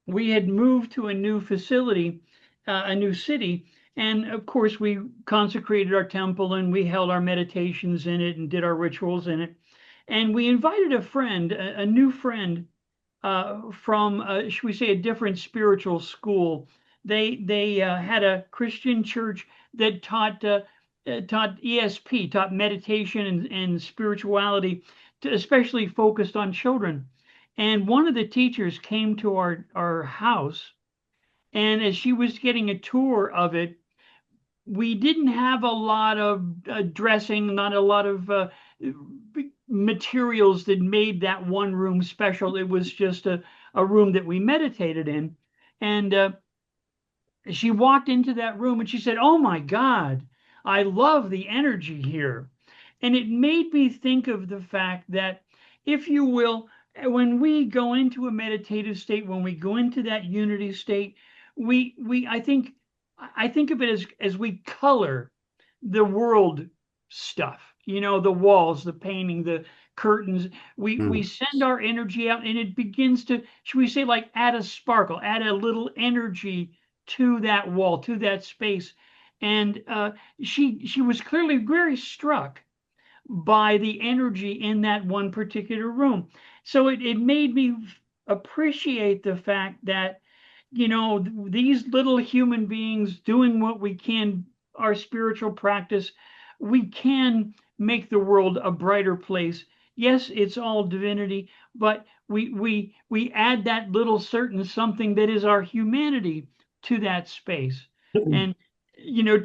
we had moved to a new facility, a new city. And of course, we consecrated our temple and we held our meditations in it and did our rituals in it. And we invited a friend, a new friend from, should we say, a different spiritual school. They had a Christian church that taught ESP, taught meditation and spirituality, especially focused on children. And one of the teachers came to our house, and as she was getting a tour of it, we didn't have a lot of dressing, not a lot of materials that made that one room special. It was just a room that we meditated in. And she walked into that room and she said, "Oh my God, I love the energy here." And it made me think of the fact that, if you will, when we go into a meditative state, when we go into that unity state, I think of it as we color the world stuff, the walls, the painting, the curtains. We send our energy out, and it begins to, should we say, like add a sparkle, add a little energy to that wall, to that space. And she was clearly very struck by the energy in that one particular room. So it made me appreciate the fact that, these little human beings doing what we can, our spiritual practice, we can make the world a brighter place. Yes, it's all divinity, but we add that little certain something that is our humanity to that space. And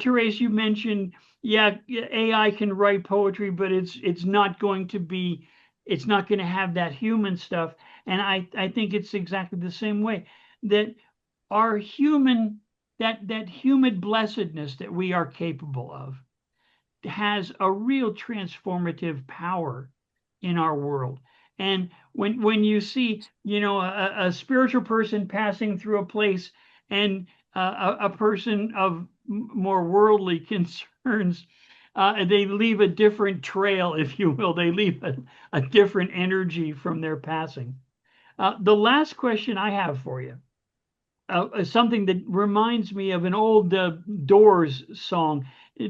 Therese, you mentioned, yeah, AI can write poetry, but it's not going to have that human stuff. And I think it's exactly the same way, that our human, that human blessedness that we are capable of has a real transformative power in our world. And when you see, a spiritual person passing through a place, and a person of more worldly concerns, they leave a different trail, if you will. They leave a different energy from their passing. The last question I have for you is something that reminds me of an old Doors song.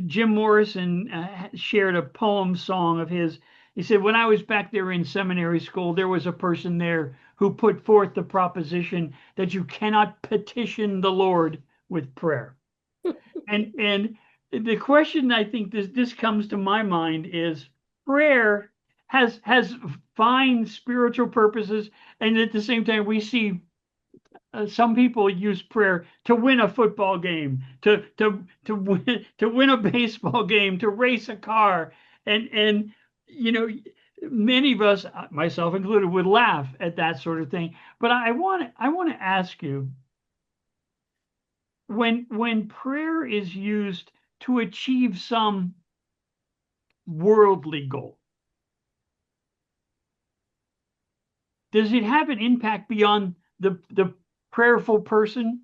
Jim Morrison shared a poem song of his. He said, "When I was back there in seminary school, there was a person there who put forth the proposition that you cannot petition the Lord with prayer." And the question, I think this comes to my mind, is prayer has fine spiritual purposes, and at the same time we see some people use prayer to win a football game, to win a baseball game, to race a car, and you know, many of us, myself included, would laugh at that sort of thing. But I want to ask you, when prayer is used to achieve some worldly goal, does it have an impact beyond the prayerful person?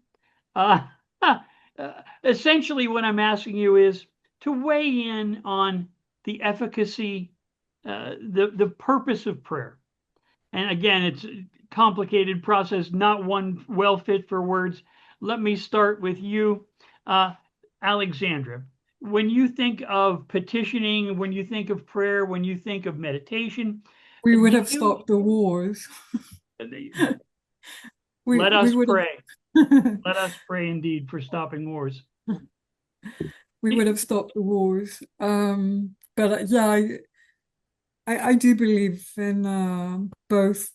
Essentially, what I'm asking you is to weigh in on the efficacy, the purpose of prayer. And again, it's a complicated process, not one well fit for words. Let me start with you, Alexandra. When you think of petitioning, when you think of prayer, when you think of meditation,
we would have stopped the wars.
Let us pray. Let us pray indeed for stopping wars.
We would have stopped the wars. But yeah, I do believe in both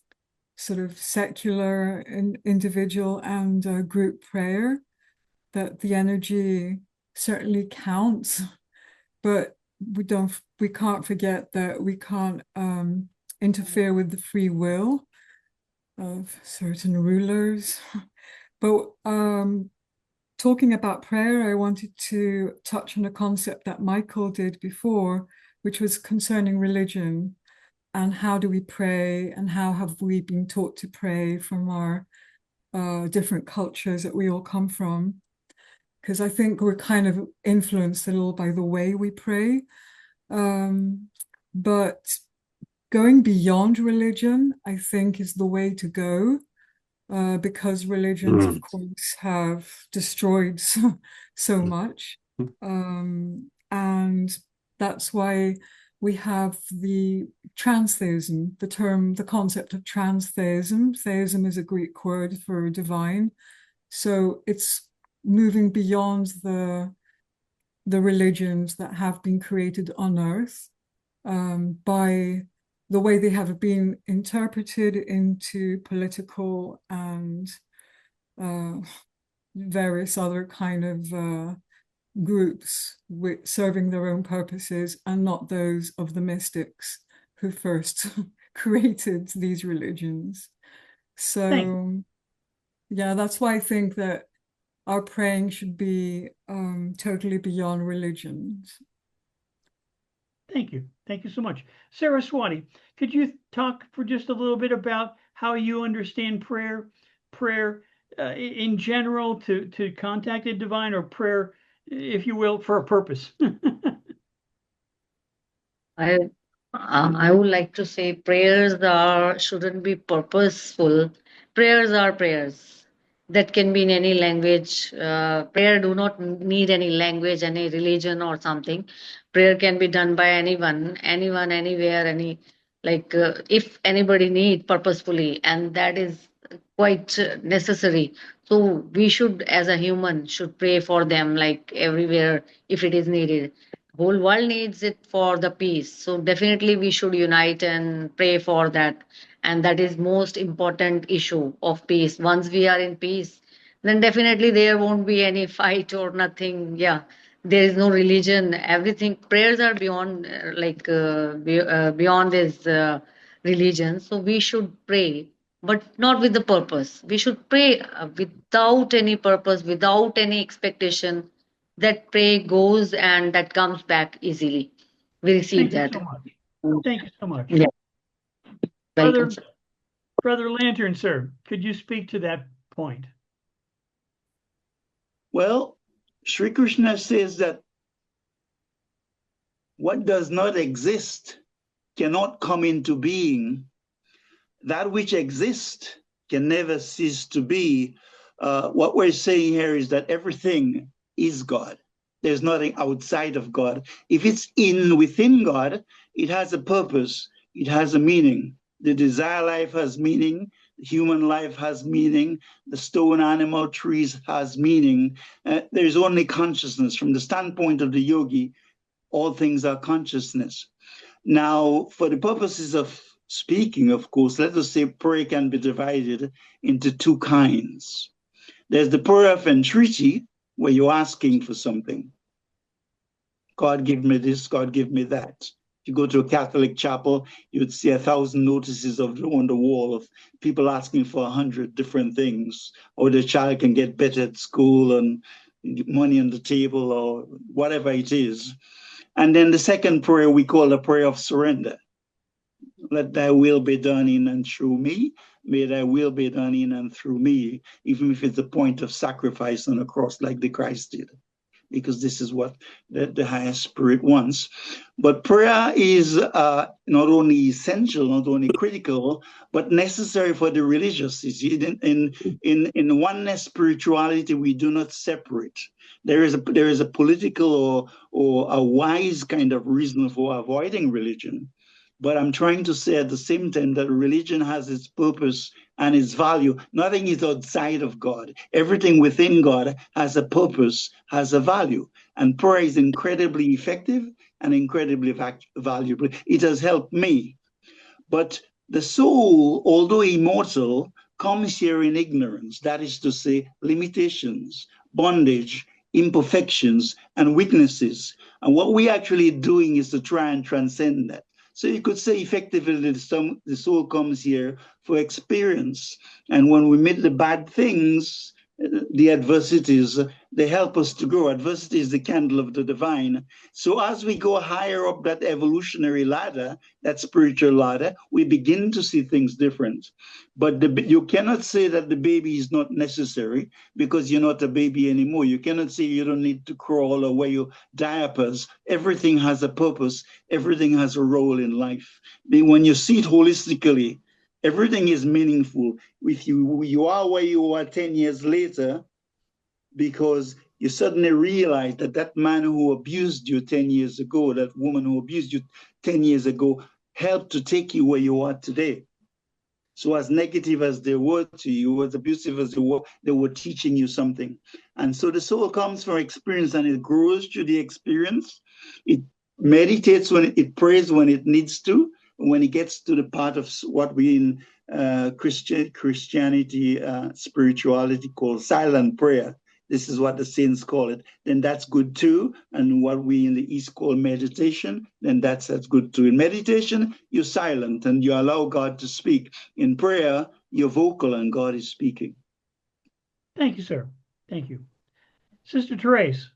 sort of secular and individual and group prayer, that the energy certainly counts, but we can't forget that we can't interfere with the free will of certain rulers. But talking about prayer, I wanted to touch on a concept that Michael did before, which was concerning religion and how do we pray and how have we been taught to pray from our different cultures that we all come from. Because I think we're kind of influenced a little by the way we pray. But going beyond religion, I think, is the way to go. Because religions, of course, have destroyed so much. And that's why we have the transtheism, the concept of transtheism. Theism is a Greek word for divine. So it's moving beyond the religions that have been created on earth by the way they have been interpreted into political and various other kind of groups serving their own purposes and not those of the mystics who first created these religions. So, yeah, that's why I think that our praying should be totally beyond religions.
Thank you. Thank you so much. Saraswati, could you talk for just a little bit about how you understand prayer in general to contact the divine, or prayer, if you will, for a purpose?
I would like to say prayers shouldn't be purposeful. Prayers are prayers. That can be in any language. Prayer do not need any language, any religion or something. Prayer can be done by anyone, anywhere, if anybody need purposefully, and that is quite necessary. So we should, as a human, should pray for them, like everywhere, if it is needed. Whole world needs it for the peace. So definitely we should unite and pray for that. And that is most important issue of peace. Once we are in peace, then definitely there won't be any fight or nothing. Yeah, there is no religion. Everything, prayers are beyond beyond this religion. So we should pray, but not with the purpose. We should pray without any purpose, without any expectation. That pray goes and that comes back easily. We receive
Thank
that.
you so much. Thank you so much.
Yeah.
Brother Lantern, sir, could you speak to that point?
Well, Sri Krishna says that what does not exist cannot come into being. That which exists can never cease to be. What we're saying here is that everything is God. There's nothing outside of God. If it's within God, it has a purpose, it has a meaning. The desire life has meaning, the human life has meaning, the stone, animal, trees has meaning. There's only consciousness. From the standpoint of the yogi, all things are consciousness. Now, for the purposes of speaking, of course, let us say prayer can be divided into two kinds. There's the prayer of entreaty, where you're asking for something. God, give me this, God, give me that. If you go to a Catholic chapel, you would see 1,000 notices on the wall of people asking for 100 different things, or the child can get better at school and money on the table or whatever it is. And then the second prayer we call the prayer of surrender. Let thy will be done in and through me. May thy will be done in and through me, even if it's a point of sacrifice on a cross like the Christ did, because this is what the highest spirit wants. But prayer is not only essential, not only critical, but necessary for the religious. In oneness spirituality, we do not separate. There is a political or a wise kind of reason for avoiding religion. But I'm trying to say at the same time that religion has its purpose and its value. Nothing is outside of God. Everything within God has a purpose, has a value. And prayer is incredibly effective and incredibly valuable. It has helped me. But the soul, although immortal, comes here in ignorance. That is to say, limitations, bondage, imperfections, and weaknesses. And what we're actually doing is to try and transcend that. So you could say effectively the soul comes here for experience. And when we meet the bad things, the adversities, they help us to grow. Adversity is the candle of the divine. So as we go higher up that evolutionary ladder, that spiritual ladder, we begin to see things different. But you cannot say that the baby is not necessary because you're not a baby anymore. You cannot say you don't need to crawl or wear your diapers. Everything has a purpose. Everything has a role in life. When you see it holistically, everything is meaningful. If you are where you are 10 years later, because you suddenly realize that that man who abused you 10 years ago, that woman who abused you 10 years ago, helped to take you where you are today. So as negative as they were to you, as abusive as they were teaching you something. And so the soul comes from experience and it grows through the experience. It meditates when it prays when it needs to. When it gets to the part of what we in Christianity, spirituality call silent prayer, this is what the saints call it, then that's good too. And what we in the East call meditation, then that's good too. In meditation, you're silent and you allow God to speak. In prayer, you're vocal and God is speaking.
Thank you, sir. Thank you. Sister Therese.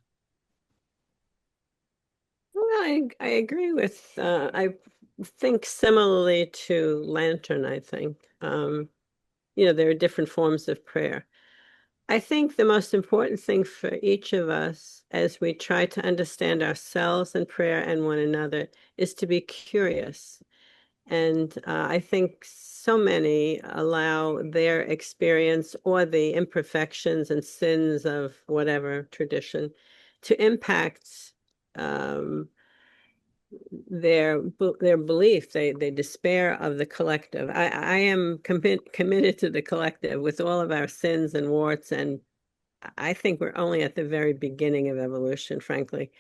Well, I agree with, I think similarly to Lantern, I think. There are different forms of prayer. I think the most important thing for each of us as we try to understand ourselves and prayer and one another is to be curious. And I think so many allow their experience or the imperfections and sins of whatever tradition to impact their belief. They despair of the collective. I am committed to the collective with all of our sins and warts, and I think we're only at the very beginning of evolution, frankly.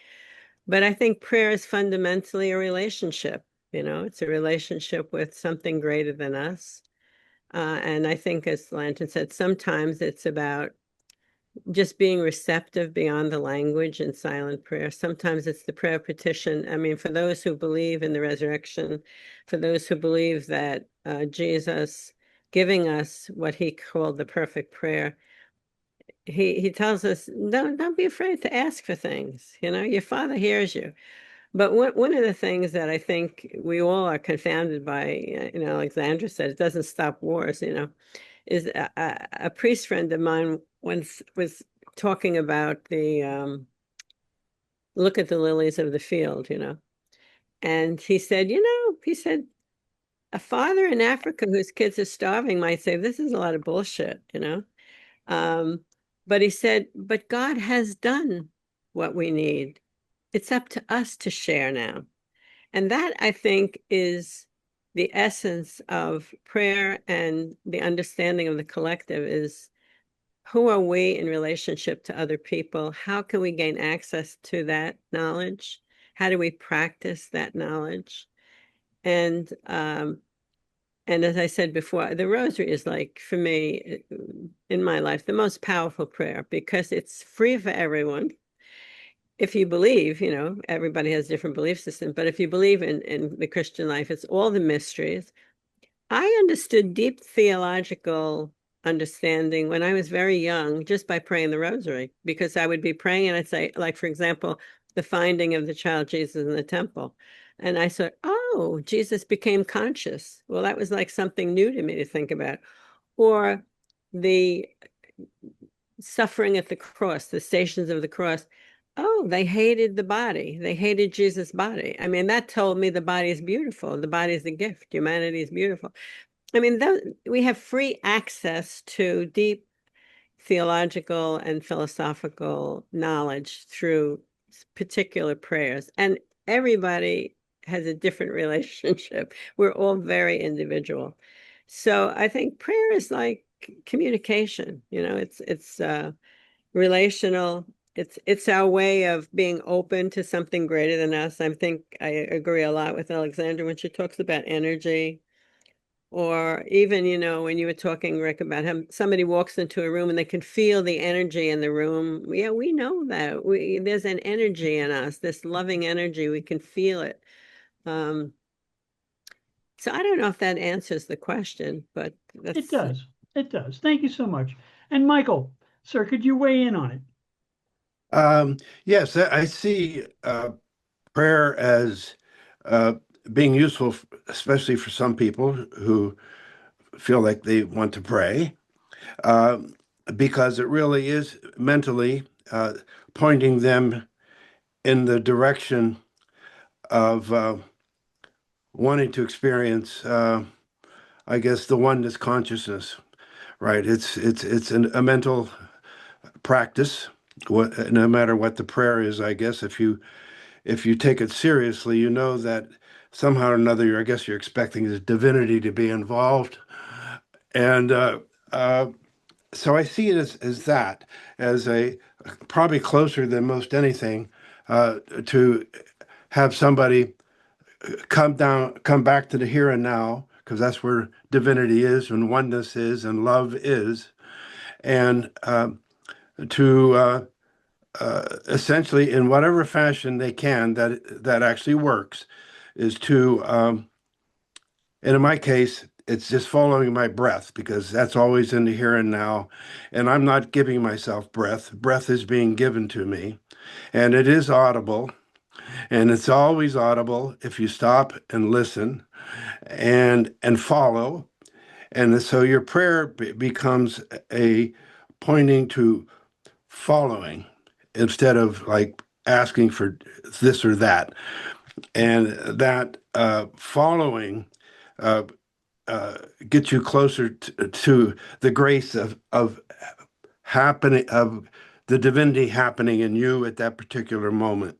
But I think prayer is fundamentally a relationship. It's a relationship with something greater than us. And I think, as Lantern said, sometimes it's about just being receptive beyond the language in silent prayer. Sometimes it's the prayer petition. I mean, for those who believe in the resurrection, for those who believe that Jesus giving us what he called the perfect prayer, he tells us, don't be afraid to ask for things. Your Father hears you. But one of the things that I think we all are confounded by, Alexandra said, it doesn't stop wars, is a priest friend of mine once was talking about the look at the lilies of the field, and he said, a father in Africa whose kids are starving might say, this is a lot of bullshit, but he said, but God has done what we need. It's up to us to share now. And that, I think, is the essence of prayer and the understanding of the collective is, who are we in relationship to other people? How can we gain access to that knowledge? How do we practice that knowledge? And And as I said before, the rosary is like, for me, in my life, the most powerful prayer because it's free for everyone. If you believe, everybody has different belief systems, but if you believe in the Christian life, it's all the mysteries. I understood deep theological understanding when I was very young just by praying the rosary, because I would be praying and I'd say, like, for example, the finding of the child Jesus in the temple. And I thought, oh, Jesus became conscious. Well, that was like something new to me to think about. Or the suffering at the cross, the stations of the cross. Oh, they hated the body. They hated Jesus' body. I mean, that told me the body is beautiful. The body is a gift. Humanity is beautiful. I mean, we have free access to deep theological and philosophical knowledge through particular prayers. And everybody has a different relationship. We're all very individual. So I think prayer is like communication. It's relational. It's our way of being open to something greater than us. I think I agree a lot with Alexandra when she talks about energy. Or even, when you were talking, Rick, about how somebody walks into a room and they can feel the energy in the room. Yeah, we know that. There's an energy in us, this loving energy. We can feel it. So I don't know if that answers the question, but
it does. It does. Thank you so much. And Michael, sir, could you weigh in on it?
Yes, I see prayer as being useful, especially for some people who feel like they want to pray, because it really is mentally pointing them in the direction of wanting to experience, I guess, the oneness consciousness. Right? It's a mental practice. No matter what the prayer is, I guess if you take it seriously, you know that somehow or another, I guess you're expecting the divinity to be involved, and so I see it as that, as a probably closer than most anything to have somebody come back to the here and now, because that's where divinity is and oneness is and love is, and to essentially, in whatever fashion they can, that actually works, is to, and in my case, it's just following my breath, because that's always in the here and now, and I'm not giving myself breath. Breath is being given to me, and it is audible, and it's always audible if you stop and listen and follow. And so your prayer becomes a pointing to following instead of like asking for this or that. And that following gets you closer to the grace of happening, of the divinity happening in you at that particular moment.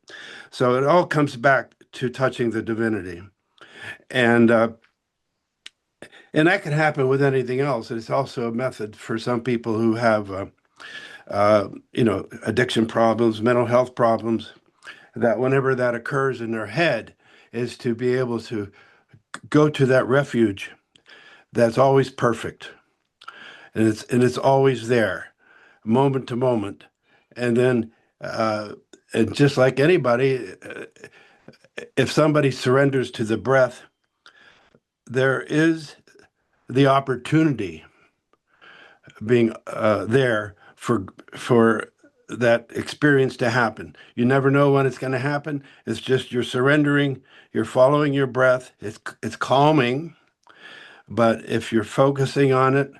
So it all comes back to touching the divinity. And that can happen with anything else. It's also a method for some people who have addiction problems, mental health problems, that whenever that occurs in their head, is to be able to go to that refuge that's always perfect, and it's always there, moment to moment, and then and just like anybody, if somebody surrenders to the breath, there is the opportunity being there for that experience to happen. You never know when it's going to happen. It's just you're surrendering, you're following your breath. It's calming, but if you're focusing on it,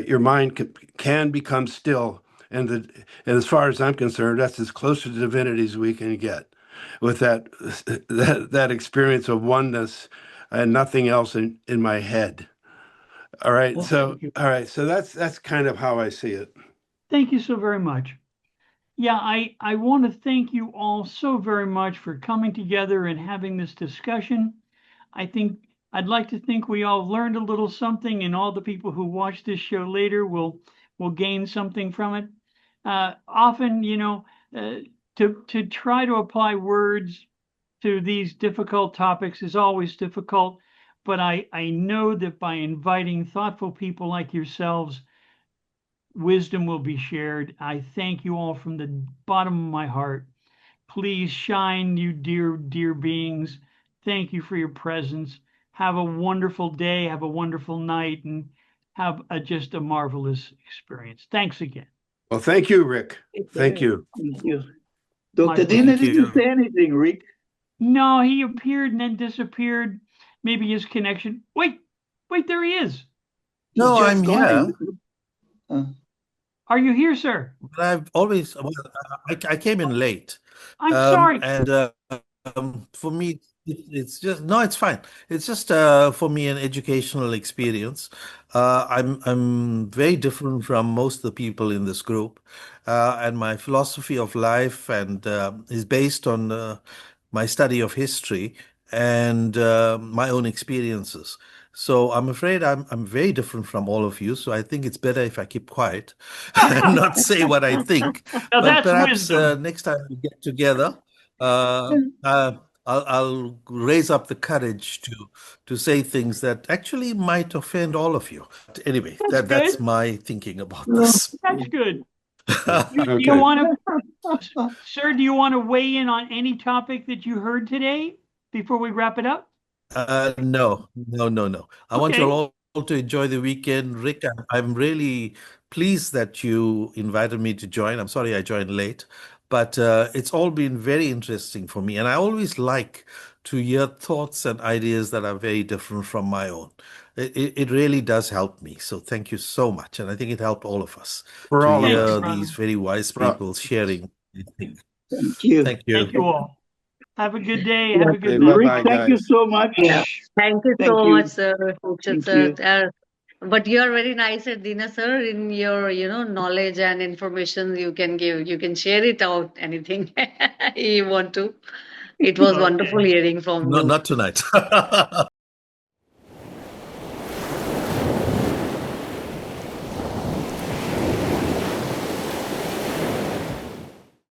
your mind can become still. And as far as I'm concerned, that's as close to divinity as we can get, with that experience of oneness and nothing else in my head. All right.
Well,
So that's kind of how I see it.
thank you so very much. Yeah, I want to thank you all so very much for coming together and having this discussion. I'd like to think we all learned a little something, and all the people who watch this show later will gain something from it. Often, to try to apply words to these difficult topics is always difficult. but I know that by inviting thoughtful people like yourselves, wisdom will be shared. I thank you all from the bottom of my heart. Please shine, you dear beings. Thank you for your presence. Have a wonderful day, have a wonderful night, and have just a marvelous experience. Thanks again.
Well, thank you, Rick. Thank you.
Thank you.
My
Dr. Deena
Thank
didn't
you.
say anything, Rick.
No, he appeared and then disappeared. Maybe his connection. Wait, there he is.
He's
No,
just
I'm
gone.
here.
Are you here, sir?
But I've always, well, I came in late.
I'm sorry.
And for me, it's just, no, it's fine. It's just for me an educational experience. I'm very different from most of the people in this group, and my philosophy of life and is based on my study of history and my own experiences. So I'm afraid I'm very different from all of you. So I think it's better if I keep quiet and not say what I think.
Now
But
that's
perhaps
wisdom.
next time we get together, uh, I'll raise up the courage to say things that actually might offend all of you. But anyway,
That's
that's
good.
my thinking about this.
That's good. You
Okay.
want to, sir, do you want to weigh in on any topic that you heard today before we wrap it up?
No. I want you
Okay.
all to enjoy the weekend. Rick, I'm really pleased that you invited me to join. I'm sorry I joined late, but it's all been very interesting for me. And I always like to hear thoughts and ideas that are very different from my own. It really does help me. So thank you so much. And I think it helped all of us
For
to
all of
Thank
hear
you,
us.
brother.
these very wise
For-
people sharing.
Thank you.
Thank
Thank
you.
you all. Have a good day. Have a
Okay,
good night.
Rick,
bye-bye,
thank you
guys.
so much.
Yeah. Thank you
Thank
so
you.
much, sir. Richard,
Thank
sir.
you.
But you are very nice, Deena, sir, in your, knowledge and information you can give. You can share it out, anything you want to. It was
Okay.
wonderful hearing from
No,
you.
not tonight.